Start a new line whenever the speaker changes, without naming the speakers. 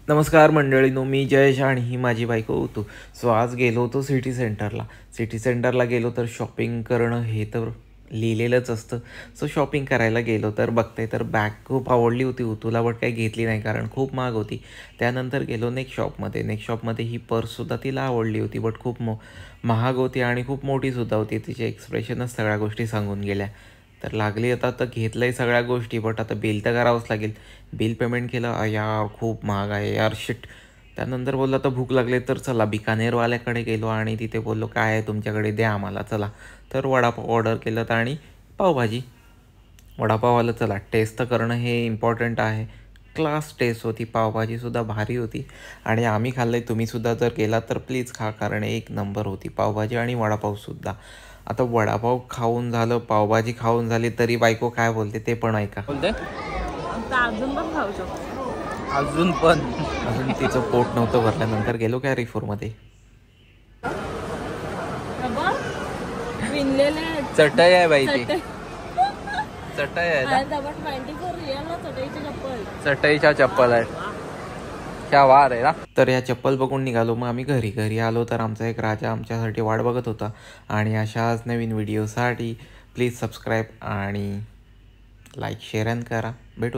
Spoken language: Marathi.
नमस्कार मंडळीनो, मी जयेश आणि ही माझी बायको होतो. सो आज गेलो होतो सिटी सेंटरला गेलो तर शॉपिंग करणं हे तर लिहिलेलंच असतं. सो शॉपिंग करायला गेलो तर बघते तर बॅग खूप आवडली होती उतूला, बट काही घेतली नाही कारण खूप महाग होती. त्यानंतर गेलो नेक्स्ट शॉपमध्ये ही पर्ससुद्धा तिला आवडली होती, बट खूप महाग होती आणि खूप मोठीसुद्धा होती. तिचे एक्सप्रेशनच सगळ्या गोष्टी सांगून गेल्या. तर लागली आता तर घेतलं आहे सगळ्या गोष्टी, बट आता बिल तर करावंच लागेल. बिल पेमेंट केलं. यार खूप महाग आहे यार, शिट. त्यानंतर बोललो आता भूक लागली तर चला बिकानेरवाल्याकडे गेलो आणि तिथे बोललो काय आहे तुमच्याकडे, द्या आम्हाला चला. तर वडापाव ऑर्डर केलं तर आणि पावभाजी. वडापावाला चला टेस्ट तर करणं हे इम्पॉर्टंट आहे. क्लास टेस्ट होती, पावभाजीसुद्धा भारी होती आणि आम्ही खाल्लं आहे. तुम्हीसुद्धा जर गेला तर प्लीज खा, कारण एक नंबर होती पावभाजी आणि वडापावसुद्धा. आता वडापाव खाऊन झालं, पावभाजी खाऊन झाली, तरी बायको काय बोलते ते पण ऐका.
बोलते
अजून पण खाऊ शकतो.
अजून
तिचं पोट नव्हतं भरल्यानंतर गेलो कॅरीफोरमध्ये.
विणलेले
चटई आहे बाई, ती चटई आहे ना, चटईच्या चप्पल आहे. क्या वार आहे ना.
तर या चप्पल बघून निघालो. मग आम्ही घरी आलो तर आमचा एक राजा आमच्यासाठी वाट बघत होता. आणि अशाच नवीन व्हिडिओसाठी प्लीज सबस्क्राईब आणि लाईक शेअर करा. भेटू.